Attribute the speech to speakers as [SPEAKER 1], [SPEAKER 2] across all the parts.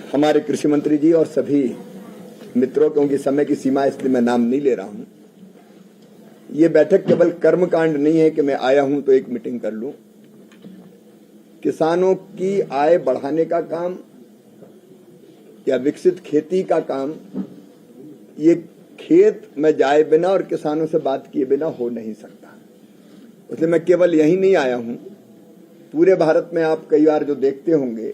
[SPEAKER 1] हमारे कृषि मंत्री जी और सभी मित्रों, क्योंकि समय की सीमा इसलिए मैं नाम नहीं ले रहा हूं। ये बैठक केवल कर्मकांड नहीं है कि मैं आया हूं तो एक मीटिंग कर लूं। किसानों की आय बढ़ाने का काम या विकसित खेती का काम, ये खेत में जाए बिना और किसानों से बात किए बिना हो नहीं सकता। इसलिए मैं केवल यही नहीं आया हूं, पूरे भारत में आप कई बार जो देखते होंगे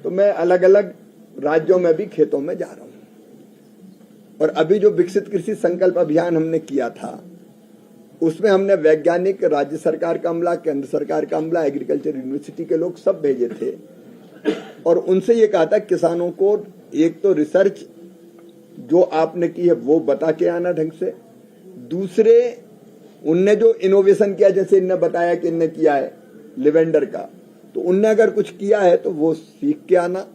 [SPEAKER 1] तो मैं अलग अलग राज्यों में भी खेतों में जा रहा हूं। और अभी जो विकसित कृषि संकल्प अभियान हमने किया था, उसमें हमने वैज्ञानिक, राज्य सरकार का अमला, केंद्र सरकार का अमला, एग्रीकल्चर यूनिवर्सिटी के लोग सब भेजे थे और उनसे ये कहा था किसानों को एक तो रिसर्च जो आपने की है वो बता के आना ढंग से, दूसरे उनने जो इनोवेशन किया, जैसे इनने बताया कि इनने किया है लिवेंडर का, तो उनने अगर कुछ किया है तो वो सीख के आना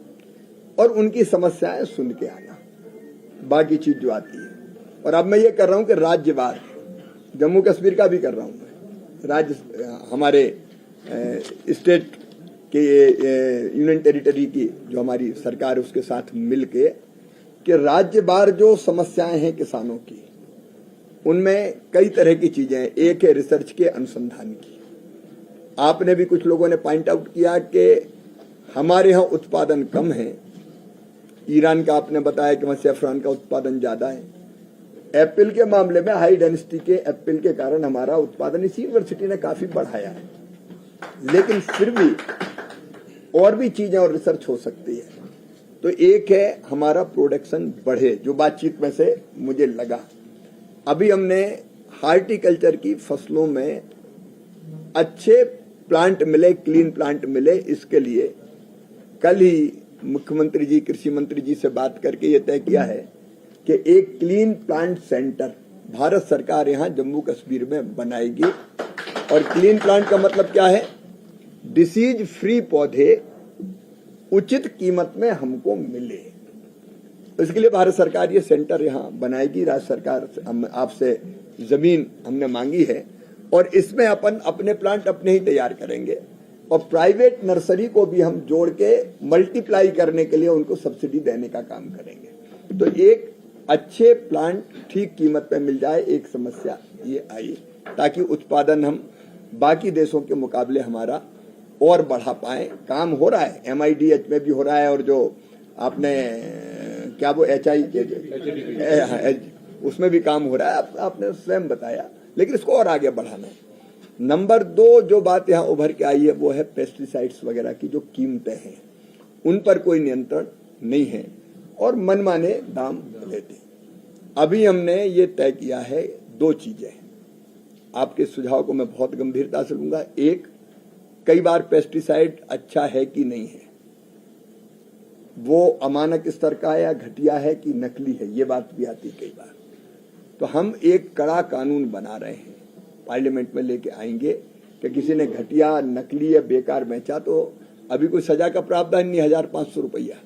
[SPEAKER 1] और उनकी समस्याएं सुन के आना, बाकी चीज जो आती है। और अब मैं ये कर रहा हूं कि राज्यवार, जम्मू कश्मीर का भी कर रहा हूं मैं, राज्य हमारे स्टेट के यूनियन टेरिटरी की जो हमारी सरकार है उसके साथ मिलके कि राज्यवार जो समस्याएं हैं किसानों की, उनमें कई तरह की चीजें हैं। एक है रिसर्च के अनुसंधान की। आपने भी कुछ लोगों ने पॉइंट आउट किया कि हमारे यहाँ उत्पादन कम है, ईरान का आपने बताया कि वहां सेफ्रॉन का उत्पादन ज्यादा है। एप्पल के मामले में हाई डेंसिटी के एप्पल के कारण हमारा उत्पादन इसी यूनिवर्सिटी ने काफी बढ़ाया है, लेकिन फिर भी और भी चीजें और रिसर्च हो सकती है। तो एक है हमारा प्रोडक्शन बढ़े, जो बातचीत में से मुझे लगा। अभी हमने हार्टिकल्चर की फसलों में अच्छे प्लांट मिले, क्लीन प्लांट मिले, इसके लिए कल ही मुख्यमंत्री जी, कृषि मंत्री जी से बात करके ये तय किया है कि एक क्लीन प्लांट सेंटर भारत सरकार यहां जम्मू कश्मीर में बनाएगी। और क्लीन प्लांट का मतलब क्या है? डिसीज फ्री पौधे उचित कीमत में हमको मिले। इसके लिए भारत सरकार ये सेंटर यहां बनाएगी। राज्य सरकार आपसे जमीन हमने मांगी है और इसमें अपन अपने प्लांट अपने ही तैयार करेंगे और प्राइवेट नर्सरी को भी हम जोड़ के मल्टीप्लाई करने के लिए उनको सब्सिडी देने का काम करेंगे। तो एक अच्छे प्लांट ठीक कीमत पे मिल जाए, एक समस्या ये आई, ताकि उत्पादन हम बाकी देशों के मुकाबले हमारा और बढ़ा पाए। काम हो रहा है, MIDH में भी हो रहा है और जो आपने क्या वो HI उसमें भी काम हो रहा है, आपने स्वयं बताया, लेकिन इसको और आगे बढ़ाना है। नंबर 2 जो बात यहाँ उभर के आई है वो है पेस्टिसाइड्स वगैरह की जो कीमतें हैं, उन पर कोई नियंत्रण नहीं है और मनमाने दाम लेते। अभी हमने ये तय किया है 2 चीजें, आपके सुझाव को मैं बहुत गंभीरता से लूंगा। एक, कई बार पेस्टिसाइड अच्छा है कि नहीं है, वो अमानक स्तर का है या घटिया है कि नकली है, ये बात भी आती कई बार। तो हम एक कड़ा कानून बना रहे हैं, पार्लियामेंट में लेके आएंगे कि किसी ने घटिया, नकली या बेकार बेचा तो अभी कोई सजा का प्रावधान नहीं, 1500 रुपया,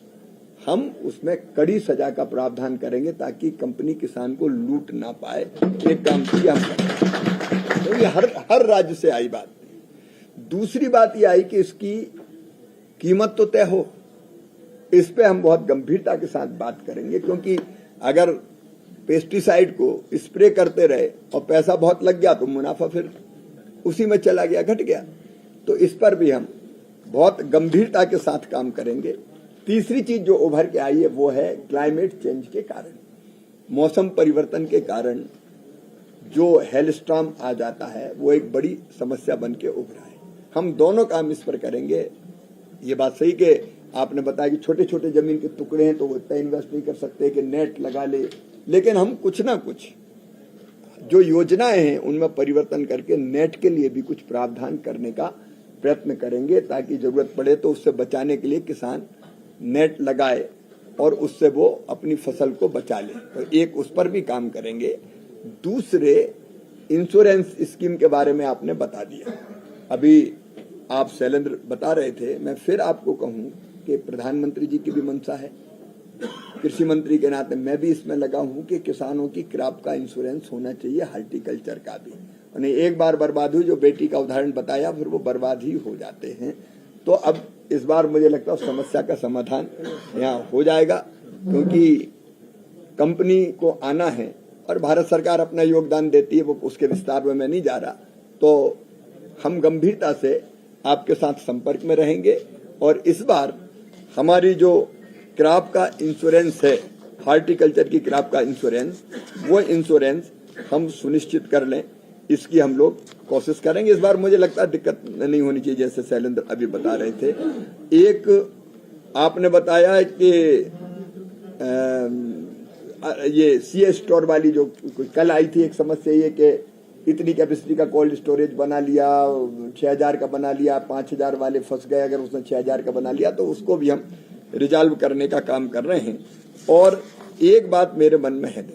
[SPEAKER 1] हम उसमें कड़ी सजा का प्रावधान करेंगे ताकि कंपनी किसान को लूट ना पाए। एक काम किया हम करेंगे, तो ये हर राज्य से आई बात। दूसरी बात ये आई कि इसकी कीमत तो तय हो, इस पे हम बहुत गंभीरता के साथ बात करेंगे, क्योंकि अगर पेस्टिसाइड को स्प्रे करते रहे और पैसा बहुत लग गया तो मुनाफा फिर उसी में चला गया, घट गया। तो इस पर भी हम बहुत गंभीरता के साथ काम करेंगे। तीसरी चीज जो उभर के आई है वो है क्लाइमेट चेंज के कारण, मौसम परिवर्तन के कारण जो हेलस्टॉर्म आ जाता है वो एक बड़ी समस्या बन के उभरा है। हम दोनों काम इस पर करेंगे। ये बात सही कि आपने बताया कि छोटे छोटे जमीन के टुकड़े हैं तो वो इतना इन्वेस्ट नहीं कर सकते कि नेट लगा ले, लेकिन हम कुछ ना कुछ जो योजनाएं हैं उनमें परिवर्तन करके नेट के लिए भी कुछ प्रावधान करने का प्रयत्न करेंगे, ताकि जरूरत पड़े तो उससे बचाने के लिए किसान नेट लगाए और उससे वो अपनी फसल को बचा ले। तो एक उस पर भी काम करेंगे। दूसरे, इंश्योरेंस स्कीम के बारे में आपने बता दिया, अभी आप शैलेंद्र बता रहे थे, मैं फिर आपको कहूं कि प्रधानमंत्री जी की भी मंशा है, कृषि मंत्री के नाते मैं भी इसमें लगा हूं कि किसानों की क्रॉप का इंश्योरेंस होना चाहिए, हार्टिकल्चर का भी। और एक बार बर्बाद हुई, जो बेटी का उदाहरण बताया, फिर वो बर्बाद ही हो जाते हैं। तो अब इस बार मुझे लगता है समस्या का समाधान यहाँ हो जाएगा, क्योंकि कंपनी को आना है और भारत सरकार अपना योगदान देती है, वो उसके विस्तार में मैं नहीं जा रहा। तो हम गंभीरता से आपके साथ संपर्क में रहेंगे और इस बार हमारी जो क्रॉप का इंश्योरेंस है, हॉर्टिकल्चर की क्रॉप का इंश्योरेंस, वो इंश्योरेंस हम सुनिश्चित कर लें, इसकी हम लोग कोशिश करेंगे। इस बार मुझे लगता है दिक्कत नहीं होनी चाहिए, जैसे शैलेंद्र अभी बता रहे थे। एक आपने बताया कि ये सीए स्टोर वाली जो कल आई थी, एक समस्या ये कि इतनी कैपेसिटी का कोल्ड स्टोरेज बना लिया, 6000 का बना लिया, 5000 वाले फंस गए। अगर उसने 6000 का बना लिया तो उसको भी हम रिजॉल्व करने का काम कर रहे हैं। और एक बात मेरे मन में है,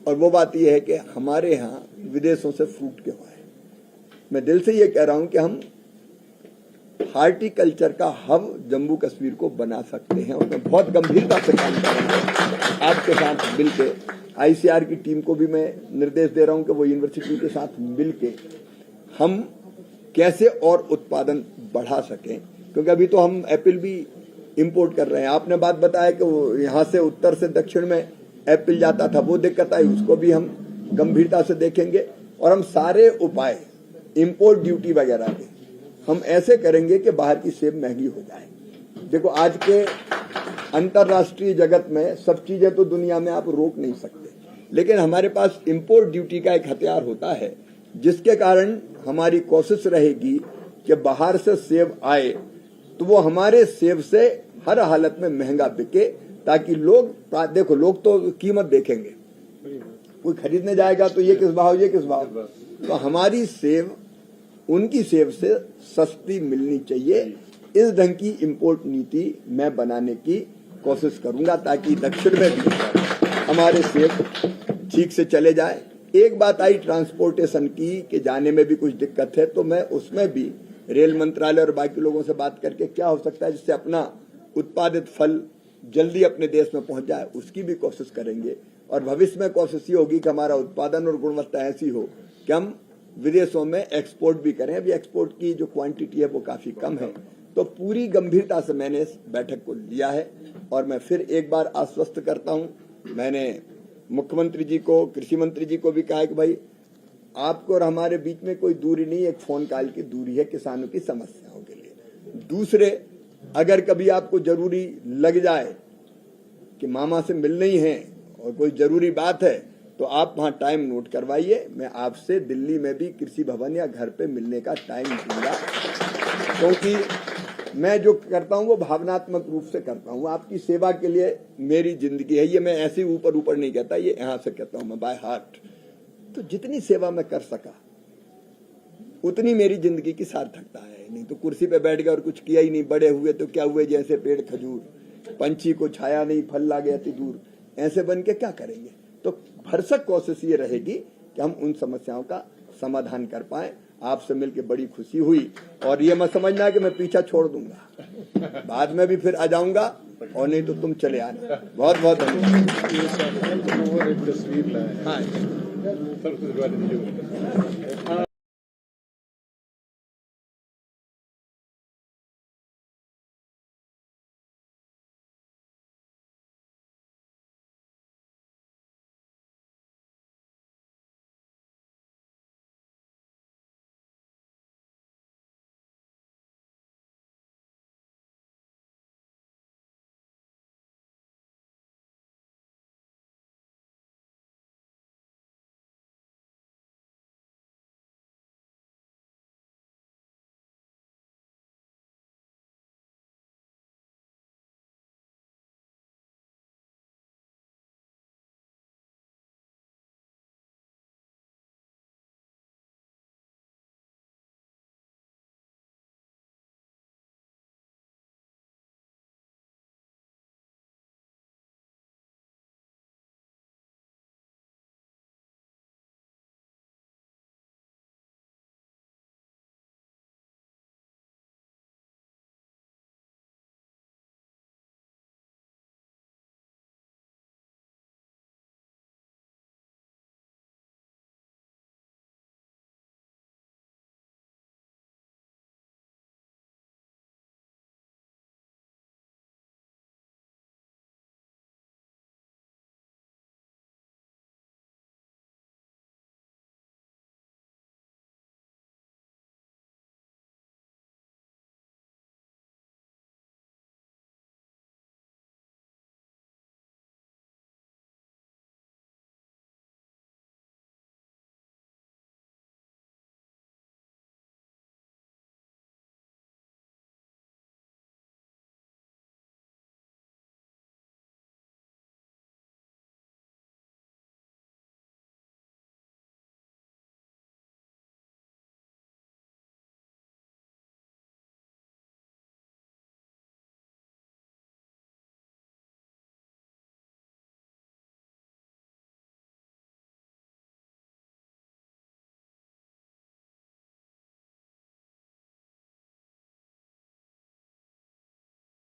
[SPEAKER 1] और वो बात यह है कि हमारे यहाँ विदेशों से फ्रूट क्यों आए। मैं दिल से ये कह रहा हूं कि हम हार्टिकल्चर का हब जम्मू कश्मीर को बना सकते हैं, और मैं बहुत गंभीरता से काम कर रहा हूं आपके साथ मिलके। आईसीआर की टीम को भी मैं निर्देश दे रहा हूं कि वो यूनिवर्सिटी के साथ मिलके हम कैसे और उत्पादन बढ़ा सकें, क्योंकि अभी तो हम एप्पल भी इंपोर्ट कर रहे हैं। आपने बात बताया कि वो यहाँ से उत्तर से दक्षिण में एप्पल जाता था, वो दिक्कत आई, उसको भी हम गंभीरता से देखेंगे। और हम सारे उपाय इंपोर्ट ड्यूटी वगैरह के हम ऐसे करेंगे कि बाहर की सेब महंगी हो जाए। देखो, आज के अंतर्राष्ट्रीय जगत में सब चीजें तो दुनिया में आप रोक नहीं सकते, लेकिन हमारे पास इंपोर्ट ड्यूटी का एक हथियार होता है, जिसके कारण हमारी कोशिश रहेगी कि बाहर से सेब आए तो वो हमारे सेब से हर हालत में महंगा बिके, ताकि लोग, देखो लोग तो कीमत देखेंगे, कोई खरीदने जाएगा तो ये किस भाव, ये किस भाव, तो हमारी सेब उनकी सेब से सस्ती मिलनी चाहिए। इस ढंग की इंपोर्ट नीति मैं बनाने की कोशिश करूंगा, ताकि दक्षिण में भी हमारे सेब ठीक से चले जाए। एक बात आई ट्रांसपोर्टेशन की कि जाने में भी कुछ दिक्कत है, तो मैं उसमें भी रेल मंत्रालय और बाकी लोगों से बात करके क्या हो सकता है जिससे अपना उत्पादित फल जल्दी अपने देश में पहुंच जाए, उसकी भी कोशिश करेंगे। और भविष्य में कोशिश ये होगी कि हमारा उत्पादन और गुणवत्ता ऐसी हो कि हम विदेशों में एक्सपोर्ट भी करें। अभी एक्सपोर्ट की जो क्वांटिटी है वो काफी कम है। तो पूरी गंभीरता से मैंने इस बैठक को लिया है, और मैं फिर एक बार आश्वस्त करता हूं, मैंने मुख्यमंत्री जी को, कृषि मंत्री जी को भी कहा है कि भाई आपको और हमारे बीच में कोई दूरी नहीं, एक फोन कॉल की दूरी है किसानों की समस्याओं के लिए। दूसरे, अगर कभी आपको जरूरी लग जाए कि मामा से मिलना ही है और कोई जरूरी बात है, तो आप वहां टाइम नोट करवाइए। मैं आपसे दिल्ली में भी कृषि भवन या घर पे मिलने का टाइम दूंगा, क्योंकि मैं जो करता हूं वो भावनात्मक रूप से करता हूं। आपकी सेवा के लिए मेरी जिंदगी है, ये मैं ऐसे ऊपर ऊपर नहीं कहता, ये यहां से कहता हूं मैं बाय हार्ट। तो जितनी सेवा मैं कर सका उतनी मेरी जिंदगी की सार्थकता है। नहीं तो कुर्सी पे बैठ गए और कुछ किया ही नहीं, बड़े हुए तो क्या हुए, जैसे पेड़ खजूर, पंछी को छाया नहीं, फल ला गया अति दूर, ऐसे बन के क्या करेंगे। तो भरसक कोशिश ये रहेगी कि हम उन समस्याओं का समाधान कर पाए। आपसे मिलकर बड़ी खुशी हुई, और ये मत समझना कि मैं पीछा छोड़ दूंगा, बाद में भी फिर आ जाऊंगा, और नहीं तो तुम चले आना। बहुत बहुत धन्यवाद।